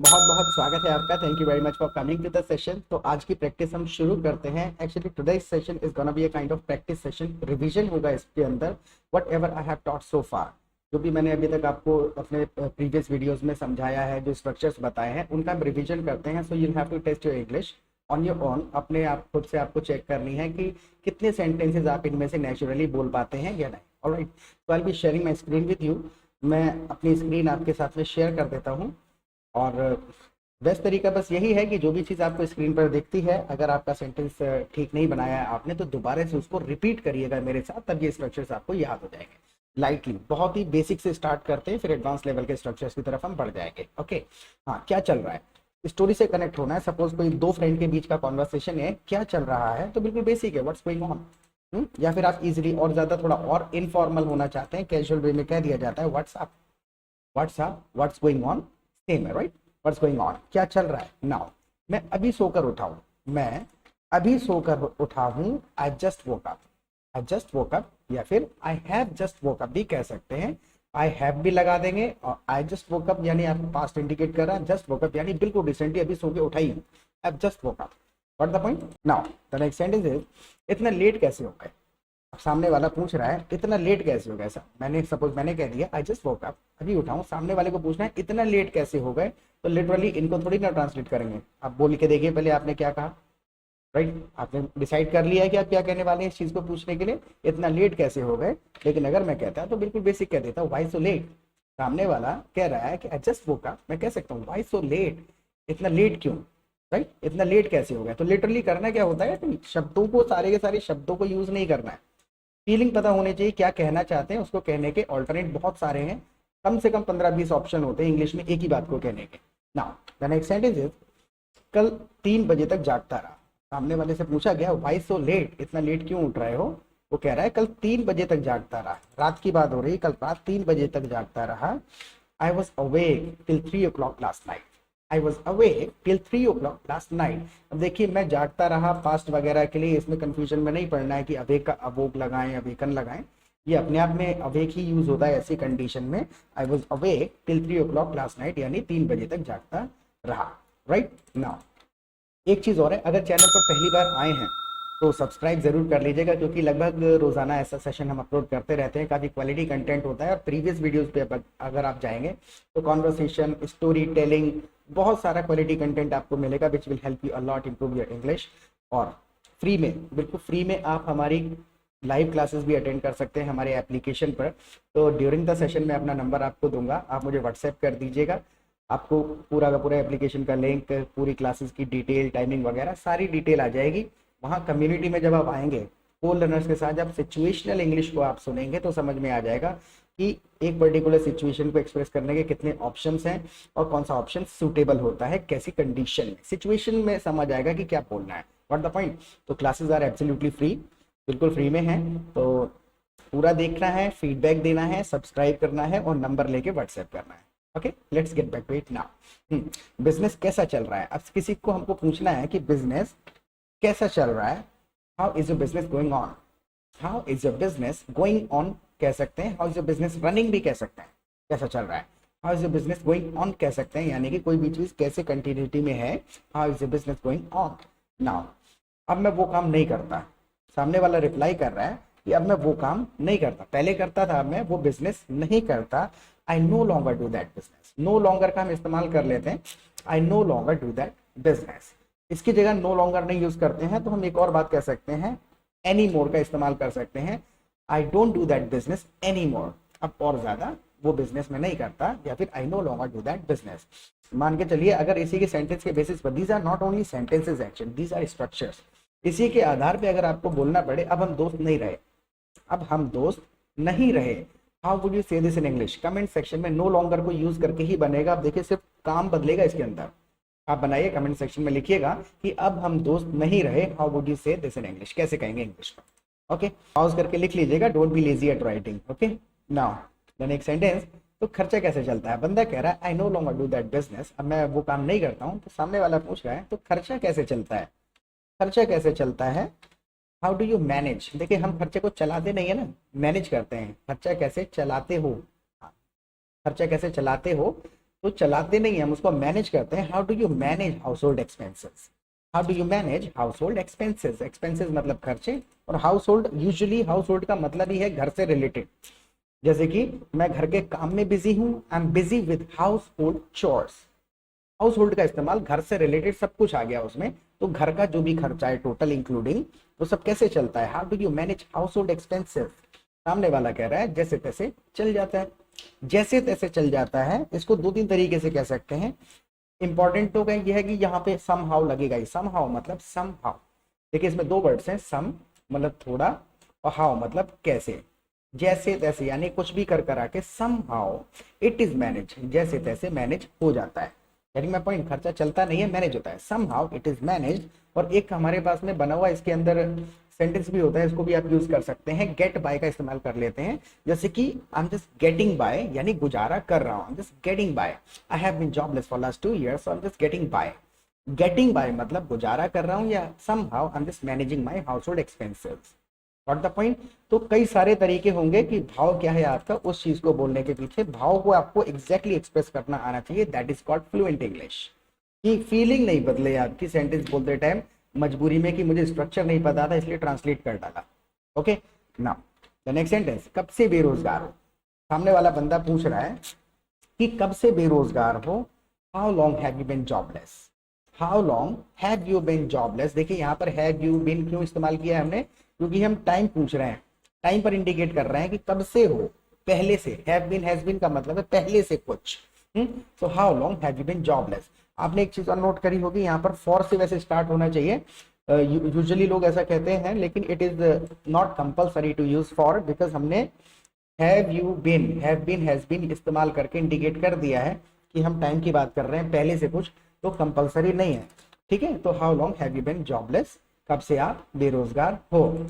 बहुत बहुत स्वागत है आपका। Thank you very much for coming to the session. तो आज की प्रैक्टिस हम शुरू करते हैं। Actually today session is gonna be a kind of practice session. Revision होगा इसके अंदर। Whatever I have taught so far, जो भी मैंने अभी तक आपको अपने प्रीवियस वीडियोस में समझाया है, जो स्ट्रक्चर्स बताए हैं, उनका हम रिवीजन करते हैं। So you have to test your English on your own. अपने आप खुद से आपको चेक करनी है कि कितने सेंटेंसेज आप इनमें से नेचुरली बोल पाते हैं या नहीं। ऑलराइट, तो I be sharing my screen with you. मैं अपनी स्क्रीन आपके साथ में शेयर कर देता हूँ। और बेस्ट तरीका बस यही है कि जो भी चीज़ आपको स्क्रीन पर दिखती है, अगर आपका सेंटेंस ठीक नहीं बनाया है आपने, तो दोबारा से उसको रिपीट करिएगा मेरे साथ, तब ये स्ट्रक्चर्स आपको याद हो जाएंगे। लाइटली, बहुत ही बेसिक से स्टार्ट करते हैं, फिर एडवांस लेवल के स्ट्रक्चर्स की तरफ हम बढ़ जाएंगे। ओके, हाँ, क्या चल रहा है, स्टोरी से कनेक्ट होना है। सपोज कोई दो फ्रेंड के बीच का कॉन्वर्सेशन है, क्या चल रहा है, तो बिल्कुल बेसिक है, व्हाट्स गोइंग ऑन। या फिर आप इजीली और ज्यादा थोड़ा और इनफॉर्मल होना चाहते हैं, कैजुअल वे में कह दिया जाता है what's up, what's up, what's going on, same है, राइट। व्हाट्स गोइंग ऑन, क्या चल रहा है। नाउ, मैं अभी सोकर उठा हूं, मैं अभी सोकर उठा हूं। I just woke up, I just woke up, या फिर I have just woke up भी कह सकते हैं। आई हैव भी लगा देंगे, और आई जस्ट वोक अप यानी आप पास्ट इंडिकेट कर रहा है, जस्ट वोक अप यानी बिल्कुल रिसेंटली अभी सो के उठा ही हूं। I just woke up. What the point. Now the next sentence is, इतना लेट कैसे हो गए। अब सामने वाला पूछ रहा है इतना लेट कैसे हो गया। ऐसा मैंने सपोज मैंने कह दिया आई जस्ट वोक अप, अभी उठाऊं। सामने वाले को पूछना है इतना लेट कैसे हो गए, तो लिटरली इनको थोड़ी ना ट्रांसलेट करेंगे। आप बोल के देखिए पहले आपने क्या कहा, राइट। आपने डिसाइड कर लिया है कि आप क्या कहने वाले हैं इस चीज को पूछने के लिए, इतना लेट कैसे हो गए। लेकिन अगर मैं कहता तो बिल्कुल बेसिक कह देता हूँ, व्हाई सो लेट। सामने वाला कह रहा है कि आई जस्ट वोक अप, मैं कह सकता हूँ व्हाई सो लेट, इतना लेट क्यों, राइट। इतना लेट कैसे हो गया। तो लिटरली करना क्या होता है, शब्दों को, सारे के सारे शब्दों को यूज नहीं करना है। फीलिंग पता होनी चाहिए, क्या कहना चाहते हैं, उसको कहने के ऑल्टरनेट बहुत सारे हैं। कम से कम 15-20 ऑप्शन होते हैं इंग्लिश में एक ही बात को कहने के। Now the next sentence is, कल 3 बजे तक जागता रहा। सामने वाले से पूछा गया व्हाई सो लेट, इतना लेट क्यों उठ रहे हो। वो कह रहा है कल 3 बजे तक जागता रहा। रात की बात हो रही, कल रात 3 बजे तक जागता रहा। I was awake till 3 o'clock last night. I was awake till 3 o'clock last night. अब देखिए, मैं जागता रहा पास्ट वगैरह के लिए इसमें कंफ्यूजन में नहीं पड़ना है कि अवेक का अवोक लगाएं, अवेकन लगाएं। ये अपने आप में अवेक ही यूज होता है ऐसी कंडीशन में। I was awake till 3 o'clock last night, यानी 3 बजे तक जागता रहा, राइट। नाउ एक चीज और है, अगर चैनल पर पहली बार आए हैं तो सब्सक्राइब जरूर कर लीजिएगा, क्योंकि लगभग रोजाना ऐसा सेशन हम अपलोड करते रहते हैं। काफी क्वालिटी कंटेंट होता है, और प्रीवियस वीडियोस पे अगर आप जाएंगे तो कॉन्वर्सेशन, स्टोरी टेलिंग, बहुत सारा क्वालिटी कंटेंट आपको मिलेगा, which will help you a lot improve your English. और फ्री में, बिल्कुल फ्री में आप हमारी लाइव क्लासेस भी अटेंड कर सकते हैं हमारे एप्लीकेशन पर। तो ड्यूरिंग द सेशन में अपना नंबर आपको दूंगा, आप मुझे व्हाट्सएप कर दीजिएगा। आपको पूरा का पूरा एप्लीकेशन का लिंक, पूरी क्लासेस की डिटेल, टाइमिंग वगैरह सारी डिटेल आ जाएगी। वहाँ कम्युनिटी में जब आप आएंगे को लर्नर्स के साथ, जब सिचुएशनल इंग्लिश को आप सुनेंगे तो समझ में आ जाएगा कि एक पर्टिकुलर सिचुएशन को एक्सप्रेस करने के कितने ऑप्शंस हैं और कौन सा ऑप्शन सूटेबल होता है कैसी कंडीशन में। सिचुएशन में समझ आएगा कि क्या बोलना है। What the point. तो क्लासेस आर एब्सोल्युटली फ्री, बिल्कुल फ्री में है। तो पूरा देखना है, फीडबैक देना है, सब्सक्राइब करना है और नंबर लेके व्हाट्सएप करना है। Okay, let's get back to it now. Business कैसा चल रहा है। अब किसी को हमको पूछना है कि बिजनेस कैसा चल रहा है। How is your business going on, how is your business going on कह सकते हैं। How is your business running भी कह सकते हैं, कैसा चल रहा है। How is your business going on कह सकते हैं, यानी कि कोई भी चीज कैसे कंटिन्यूटी में है। How is your business going on. Now, अब मैं वो काम नहीं करता। सामने वाला रिप्लाई कर रहा है कि अब मैं वो काम नहीं करता, पहले करता था, अब मैं वो बिजनेस नहीं करता। I no longer do that business. No longer का हम इस्तेमाल कर लेते हैं, I no longer do that business. इसकी जगह नो लॉन्गर नहीं यूज करते हैं तो हम एक और बात कह सकते हैं, एनी मोर का इस्तेमाल कर सकते हैं। I don't do that business any more, अब और ज्यादा वो बिजनेस में नहीं करता, या फिर आई no longer do that business. मान के चलिए, अगर इसी के सेंटेंस के बेसिस पर, these are not only sentences actually, these are structures. इसी के आधार पे अगर आपको बोलना पड़े अब हम दोस्त नहीं रहे, अब हम दोस्त नहीं रहे, हाउ वुड यू से this in English. Comment section में नो लॉन्गर को यूज करके ही बनेगा। आप देखिए सिर्फ काम बदलेगा इसके अंदर। आप बनाइए, कमेंट सेक्शन में लिखिएगा कि अब हम दोस्त नहीं रहे, हाउ वुड यू से दिस इन इंग्लिश, कैसे कहेंगे इंग्लिश में। ओके, पॉज करके लिख लीजिएगा, don't be lazy at writing. Okay, now the next sentence. तो खर्चा कैसे चलता है। बंदा कह रहा है आई no longer do that business, अब मैं वो काम नहीं करता हूँ। तो सामने वाला पूछ रहा है तो खर्चा कैसे चलता है, खर्चा कैसे चलता है। How do you manage. देखिए, हम खर्चे को चलाते नहीं है ना, मैनेज करते हैं। खर्चा कैसे चलाते हो, हाँ, खर्चा कैसे चलाते हो। तो चलाते नहीं, हम उसको मैनेज करते हैं। How do you manage house hold expenses? How do you manage house hold expenses? Expenses मतलब खर्चे, और house hold, usually house hold का मतलब ही है घर से रिलेटेड। जैसे कि मैं घर के काम में बिजी हूँ, I am busy with house hold chores. House hold का इस्तेमाल घर से रिलेटेड सब कुछ आ गया उसमें, तो घर का जो भी खर्चा है टोटल इंक्लूडिंग, वो सब कैसे चलता है? How do you manage house hold expenses? सामने वाला कह रहा है जैसे तैसे चल जाता है। जैसे तैसे चल जाता है, इसको दो तीन तरीके से कह सकते हैं। इंपॉर्टेंट तो यह है कि यहाँ पे सम हाउ लगेगा ही। सम हाउ मतलब सम हाउ, देखिए इसमें दो वर्ड्स हैं, सम मतलब थोड़ा, और हाउ मतलब कैसे। जैसे तैसे यानी कुछ भी कर करा के somehow it is manage, जैसे तैसे मैनेज हो जाता है। यानी मैं पॉइंट, खर्चा चलता नहीं है, मैनेज होता है, somehow it is manage. और एक हमारे पास में बना हुआ इसके अंदर सेंटेंस भी होता है, इसको भी आप यूज कर सकते हैं, गेट बाय का इस्तेमाल कर लेते हैं। जैसे कि I am just getting by, यानी गुजारा कर रहा हूँ, just getting by. I have been jobless for last 2 years, so I am just getting by. Getting by मतलब गुजारा कर रहा हूँ, या somehow I am just managing my household expenses. What the point? तो कई सारे तरीके होंगे कि भाव क्या है आपका, उस चीज को बोलने के पीछे भाव को आपको एग्जैक्टली एक्सप्रेस करना आना चाहिए। That is called fluent English. कि फीलिंग नहीं बदले आपकी सेंटेंस बोलते टाइम मजबूरी में कि मुझे स्ट्रक्चर नहीं पता था इसलिए ट्रांसलेट कर डाला। Okay, now the next sentence, कब से बेरोजगार हो? सामने वाला बंदा पूछ रहा है कि कब से बेरोजगार हो। How long have you been jobless? How long have you been jobless? देखिए यहाँ पर हैव यू बीन क्यों इस्तेमाल किया है हमने? क्योंकि हम टाइम पूछ रहे हैं, टाइम पर इंडिकेट कर रहे हैं कि कब से हो, पहले से। हैव बीन हैज बीन का मतलब है पहले से कुछ। So how long have you been jobless? आपने एक चीज और नोट करी होगी, यहाँ पर फॉर से वैसे स्टार्ट होना चाहिए। यूजुअली लोग ऐसा कहते हैं, लेकिन it is not compulsory to use for, because हमने have you been, have been, has been इस्तेमाल करके इंडिकेट कर दिया है कि हम टाइम की बात कर रहे हैं, पहले से कुछ, तो कंपल्सरी नहीं है। ठीक है, तो how long have you been jobless? कब से आप बेरोजगार हो।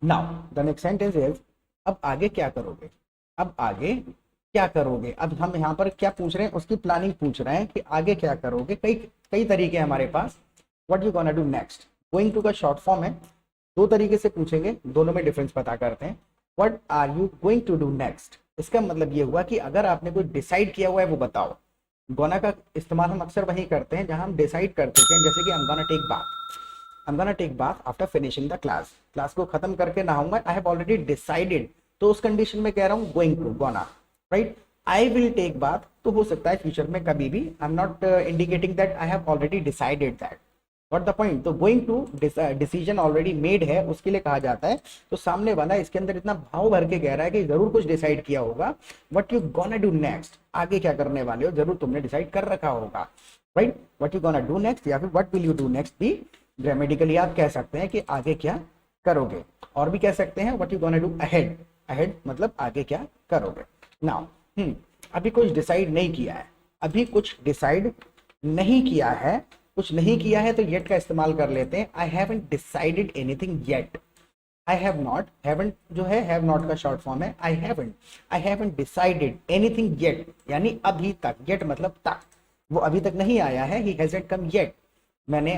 Now the next sentence is, अब आगे क्या करोगे? अब आगे क्या करोगे? अब हम यहाँ पर क्या पूछ रहे हैं, उसकी प्लानिंग पूछ रहे हैं कि आगे क्या करोगे। कई कई तरीके हैं हमारे पास। What you gonna do next? Going to का शॉर्ट फॉर्म है, दो तरीके से पूछेंगे, दोनों में डिफरेंस पता करते हैं। What are you going to do next? इसका मतलब ये हुआ कि अगर आपने कोई डिसाइड किया हुआ है वो बताओ। गोना का इस्तेमाल हम अक्सर वही करते हैं जहां हम डिसाइड करते हैं, जैसे कि I'm gonna take bath after finishing the class. Class को खत्म करके नहाऊंगा, I have already decided, तो उस कंडीशन में कह रहा हूँ going to, gonna, right? I will take bath, तो हो सकता है फ्यूचर में कभी भी। I'm not indicating that I have already decided that. What the point? तो going to decision already made है, उसके लिए कहा जाता है। तो सामने वाला इसके अंदर इतना भाव भर के कह रहा है कि जरूर कुछ डिसाइड किया होगा। What you gonna do next? आगे क्या करने वाले हो, जरूर तुमने डिसाइड कर रखा होगा, right? What you gonna do next या फिर what will you do next भी ग्रामेटिकली आप कह सकते हैं कि आगे क्या करोगे। और भी कह सकते हैं what you gonna do ahead. Ahead मतलब आगे क्या करोगे। नाउ अभी कुछ डिसाइड नहीं किया है, अभी कुछ डिसाइड नहीं किया है, कुछ नहीं किया है, तो येट का इस्तेमाल कर लेते हैं। I haven't decided anything yet. I have not, haven't जो है हैव नॉट का शॉर्ट फॉर्म है। I haven't decided anything yet, यानी अभी तक। येट मतलब तक, वो अभी तक नहीं आया है। ही हैजंट कम येट, मैं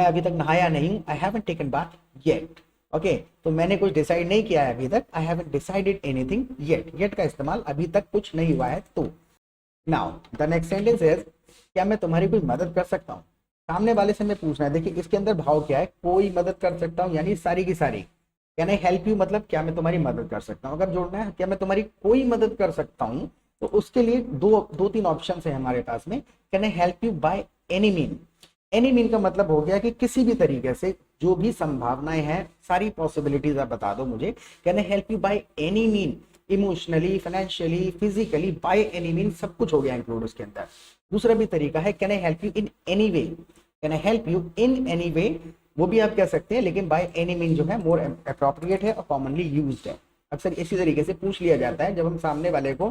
अभी तक नहाया नहीं हूं। I haven't taken bath yet. Okay, तो मैंने कुछ डिसाइड नहीं किया है अभी तक। I haven't decided anything yet. Yet का इस्तेमाल अभी तक कुछ नहीं हुआ है तो। Now the next sentence is, क्या मैं तुम्हारी कोई मदद कर सकता हूँ? सामने वाले से मैं पूछना है, देखिए इसके अंदर भाव क्या है, कोई मदद कर सकता हूँ, यानी सारी की सारी। कैन आई हेल्प यू मतलब क्या मैं तुम्हारी मदद कर सकता हूँ। अगर जोड़ना है क्या मैं तुम्हारी कोई मदद कर सकता हूँ, तो उसके लिए दो तीन ऑप्शन है हमारे पास में। Can I help you by any mean. Any mean का मतलब हो गया कि किसी भी तरीके से, जो भी संभावनाएं हैं, सारी पॉसिबिलिटीज आप बता दो मुझे। Can I help you by any mean, emotionally, financially, physically, bye any mean, सब कुछ हो गया इंक्लूड उसके अंदर। दूसरा भी तरीका है can I help you in any way. Can I help you in any वे, वो भी आप कह सकते हैं, लेकिन बाय एनी मीन जो है मोर अप्रोप्रिएट है और कॉमनली यूज्ड है। अक्सर इसी तरीके से पूछ लिया जाता है जब हम सामने वाले को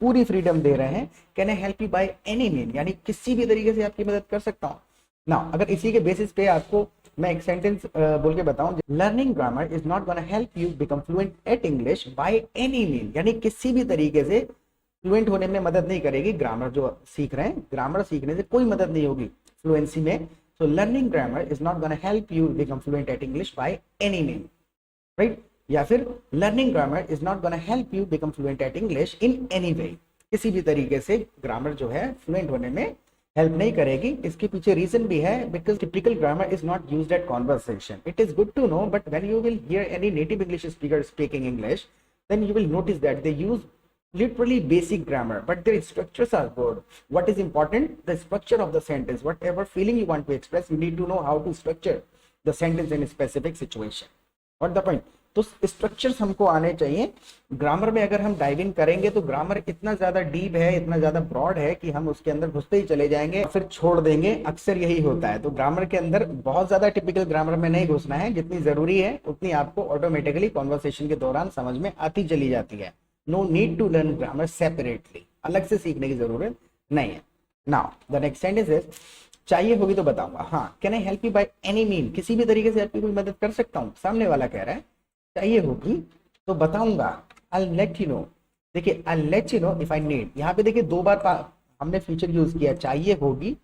पूरी फ्रीडम दे रहे हैं। Can I help you by any mean, यानी किसी भी तरीके से आपकी मदद कर सकता हूँ। ना अगर इसी के बेसिस पे आपको मैं एक सेंटेंस बोल के बताऊं, learning grammar is not gonna help you become fluent at English by any mean, यानी किसी भी तरीके से फ्लुएंट होने में मदद नहीं करेगी। ग्रामर जो सीख रहे हैं, ग्रामर सीखने से कोई मदद नहीं होगी फ्लुएंसी में। So learning grammar is not gonna help you become fluent at English by any mean, right? या फिर learning grammar is not gonna help you become fluent at English in any way. किसी भी तरीके से grammar जो है fluent होने में हेल्प नहीं करेगी। इसके पीछे रीजन भी है, because typical grammar is not used at conversation. It is good to know, but when you will hear any native English speaker speaking English, then you will notice that they use literally basic grammar, but their structures are good. What is important? The structure of the sentence. Whatever feeling you want to express, you need to know how to structure the sentence in a specific situation. What the point? तो structures हमको आने चाहिए। Grammar में अगर हम dive in करेंगे तो grammar इतना ज्यादा डीप है, इतना ज्यादा ब्रॉड है कि हम उसके अंदर घुसते ही चले जाएंगे फिर छोड़ देंगे। अक्सर यही होता है। तो ग्रामर के अंदर बहुत ज्यादा टिपिकल ग्रामर में नहीं घुसना है। जितनी जरूरी है उतनी आपको ऑटोमेटिकली कॉन्वर्सेशन के दौरान समझ में आती चली जाती है। No need to learn grammar separately, अलग से सीखने की जरूरत नहीं है। Now the next sentence is, चाहिए होगी तो बताऊंगा। हाँ, can I help you by any mean, किसी भी तरीके से आपकी कोई मदद कर सकता हूँ। सामने वाला कह रहा है चाहिए होगी तो बताऊंगा। I'll let you know। देखिए I'll let you know if I need, यहाँ पे देखिए दो बार हमने फ्यूचर यूज किया, चाहिए होगी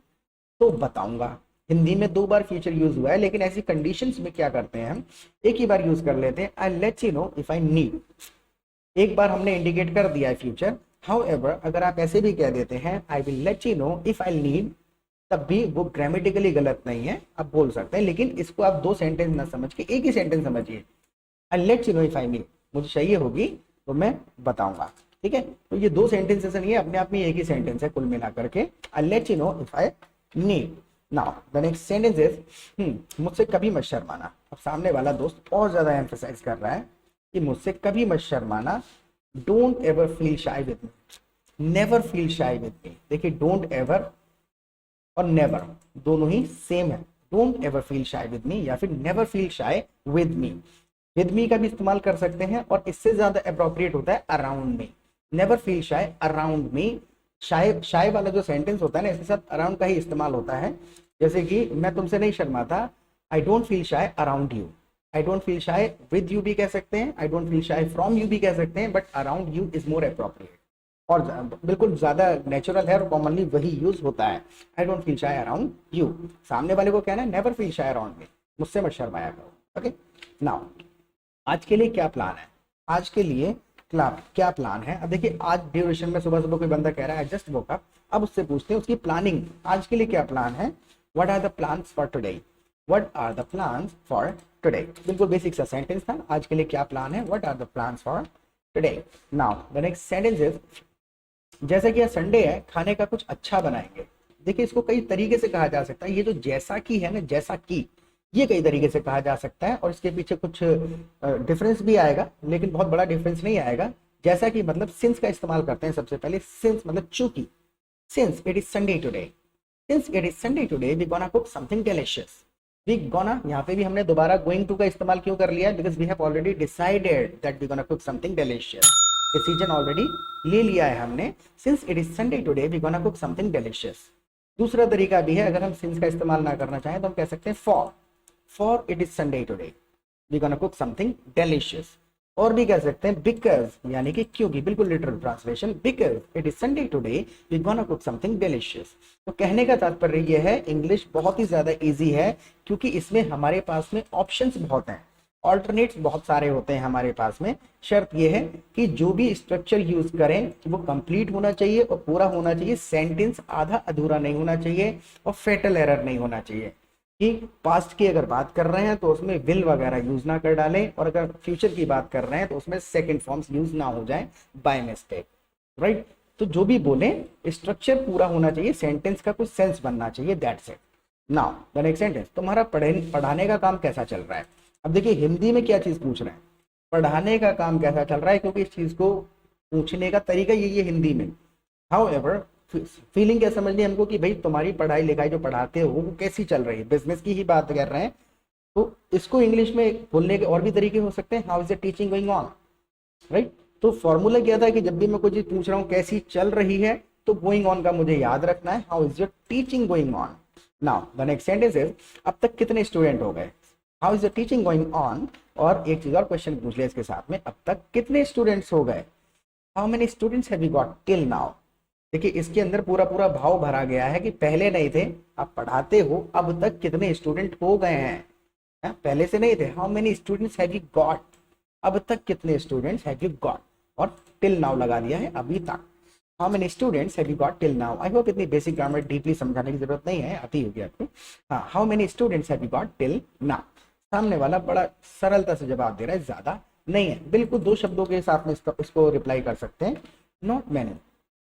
तो बताऊंगा। हिंदी में दो बार फ्यूचर यूज हुआ है, लेकिन ऐसी कंडीशंस में क्या करते हैं हम, एक ही बार यूज कर लेते हैं। I'll let you know if I need, एक बार हमने इंडिकेट कर दिया है फ्यूचर। However, अगर आप ऐसे भी कह देते हैं I will let you know if I'll need, तब भी वो ग्रामेटिकली गलत नहीं है, आप बोल सकते हैं। लेकिन इसको आप दो सेंटेंस ना समझ के एक ही सेंटेंस समझिए। I'll let you know if I need, मुझे चाहिए होगी तो मैं बताऊंगा। ठीक है, तो ये दो सेंटेंसेस नहीं है, अपने आप में एक ही सेंटेंस है कुल मिला करके। I'll let you know if I need। Now the next sentence is, मुझसे कभी मत शर्माना। अब सामने वाला दोस्त और ज्यादा एम्फसाइज कर रहा है कि मुझसे कभी मत शर्माना। Don't ever feel shy with me, never feel shy with me। देखिए don't ever और never दोनों ही सेम है। Don't ever feel shy with me या फिर never feel shy with me। With me का भी इस्तेमाल कर सकते हैं, और इससे ज्यादा अप्रोप्रिएट होता है around me. Never feel shy around me. Shy shy वाला जो सेंटेंस होता है ना, इसके साथ अराउंड का ही इस्तेमाल होता है। जैसे कि मैं तुमसे नहीं शर्माता, I don't feel shy around you. I don't feel shy with you भी कह सकते हैं, I don't feel shy from you भी कह सकते हैं, but around you is more appropriate और बिल्कुल ज्यादा नेचुरल है और कॉमनली वही यूज होता है। आई don't feel shy around you. सामने वाले को कहना है नेवर फील शाय अराउंड मी, मुझसे मत शर्माया करो। ओके, नाउ आज के लिए क्या प्लान है, आज के लिए क्या प्लान है। अब देखिए आज ड्यूरेशन में सुबह सुबह कोई बंदा कह रहा है जस्ट वोक अप, अब उससे पूछते हैं उसकी प्लानिंग, आज के लिए क्या प्लान है। What are the plans for today, what are the plans for today. बिल्कुल बेसिक सा सेंटेंस था, आज के लिए क्या प्लान है, what are the plans for today. Now the next sentence is, जैसे कि आज संडे है खाने का कुछ अच्छा बनाएंगे। देखिए इसको कई तरीके से कहा जा सकता है। ये जो जैसा की है ना, जैसा की, ये कई तरीके से कहा जा सकता है और इसके पीछे कुछ डिफरेंस भी आएगा, लेकिन बहुत बड़ा डिफरेंस नहीं आएगा। जैसा कि मतलब सिंस का इस्तेमाल करते हैं सबसे पहले। सिंस मतलब चूंकि, since it is Sunday today, since it is Sunday today we gonna cook something delicious. We gonna, यहाँ पे भी हमने दोबारा गोइंग टू का इस्तेमाल क्यों कर लिया है, because we have already decided that we gonna cook something delicious. Decision already ले लिया है हमने। Since it is Sunday today we gonna cook something delicious. दूसरा तरीका भी है, अगर हम सिंस का इस्तेमाल ना करना चाहें तो हम कह सकते हैं for it is Sunday today we gonna cook something delicious। और भी कह सकते हैं because, यानी कि क्योंकि, बिल्कुल literal translation, because it is Sunday today we gonna cook something delicious। तो कहने का तात्पर्य यह है इंग्लिश बहुत ही ज्यादा इजी है, क्योंकि इसमें हमारे पास में ऑप्शंस बहुत हैं, ऑल्टरनेट्स बहुत सारे होते हैं हमारे पास में। शर्त यह है कि जो भी स्ट्रक्चर यूज करें वो कंप्लीट होना चाहिए और पूरा होना चाहिए। सेंटेंस आधा अधूरा नहीं होना चाहिए और फेटल एरर नहीं होना चाहिए कि पास्ट की अगर बात कर रहे हैं तो उसमें विल वगैरह यूज ना कर डालें, और अगर फ्यूचर की बात कर रहे हैं तो उसमें सेकंड फॉर्म्स यूज ना हो जाएं बाय मिस्टेक, राइट। तो जो भी बोले स्ट्रक्चर पूरा होना चाहिए, सेंटेंस का कुछ सेंस बनना चाहिए, that's it. Now the next sentence, तुम्हारा पढ़ाने का काम कैसा चल रहा है। अब देखिए हिंदी में क्या चीज पूछ रहे हैं, पढ़ाने का काम कैसा चल रहा है, क्योंकि इस चीज को पूछने का तरीका यही है हिंदी में। हाउएवर फीलिंग क्या समझनी है हमको कि भाई तुम्हारी पढ़ाई लिखाई जो पढ़ाते हो वो कैसी चल रही है, बिजनेस की ही बात कर रहे हैं। तो इसको इंग्लिश में बोलने के और भी तरीके हो सकते हैं। How is the teaching going on, right. तो फॉर्मूला क्या था कि जब भी मैं कोई चीज पूछ रहा हूँ कैसी चल रही है, तो गोइंग ऑन का मुझे याद रखना है, how is your teaching going on. Now the next sentence is, अब तक कितने स्टूडेंट हो गए, how is the teaching going on. और एक चीज और क्वेश्चन पूछ लिया इसके साथ में, अब तक कितने स्टूडेंट्स हो गए, how many students have you got till now. देखिए इसके अंदर पूरा पूरा भाव भरा गया है कि पहले नहीं थे, आप पढ़ाते हो, अब तक कितने स्टूडेंट हो गए हैं, पहले से नहीं थे। How many students have you got, अब तक कितने स्टूडेंट्स हैव यू गॉट, और टिल नाउ लगा दिया है अभी तक। How many students have you got till now. I hope इतनी बेसिक ग्रामर डीपली समझाने की जरूरत नहीं है, आती होगी आपको। हाँ, how many students have you got till now. सामने वाला बड़ा सरलता से जवाब दे रहा है, ज्यादा नहीं है, बिल्कुल दो शब्दों के साथ में इसको रिप्लाई कर सकते हैं, नॉट मैनी,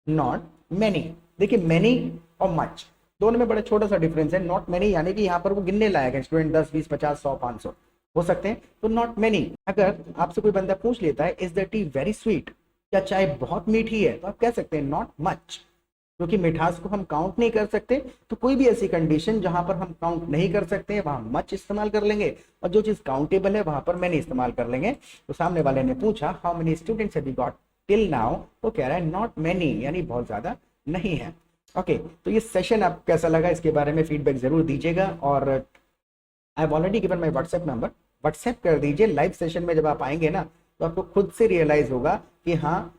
नॉट मैनी। देखिए मैनी और मच दोनों में बड़ा छोटा सा डिफरेंस है। नॉट मैनी यानी कि यहाँ पर वो गिनने लायक है, स्टूडेंट 10 20 50 100 500 हो सकते हैं, तो नॉट मैनी। अगर आपसे कोई बंदा पूछ लेता है is the T very sweet, क्या चाय बहुत मीठी है, तो आप कह सकते हैं नॉट मच, क्योंकि मिठास को हम काउंट नहीं कर सकते। तो कोई भी ऐसी कंडीशन जहां पर हम काउंट नहीं कर सकते वहां मच इस्तेमाल कर लेंगे, और जो चीज काउंटेबल है वहां पर मैनी इस्तेमाल कर लेंगे। तो सामने वाले ने पूछा how many students have you got till now, तो कह रहा है नॉट मैनी, यानी बहुत ज्यादा नहीं है। ओके, तो ये सेशन आप कैसा लगा इसके बारे में फीडबैक जरूर दीजिएगा। और I have already given my WhatsApp number, WhatsApp कर दीजिए। लाइव सेशन में जब आप आएंगे ना तो आपको खुद से रियलाइज होगा कि हाँ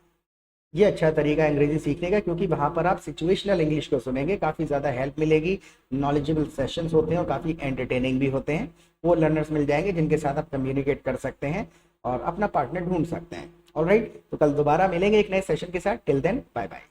ये अच्छा तरीका है अंग्रेजी सीखने का, क्योंकि वहां पर आप सिचुएशनल इंग्लिश को सुनेंगे, काफी ज्यादा हेल्प मिलेगी, नॉलेजेबल सेशंस होते हैं और काफी एंटरटेनिंग भी होते हैं। वो लर्नर्स मिल जाएंगे जिनके साथ आप कम्युनिकेट कर सकते हैं और अपना पार्टनर ढूंढ सकते हैं। ऑलराइट, तो कल दोबारा मिलेंगे एक नए सेशन के साथ। Till then bye bye.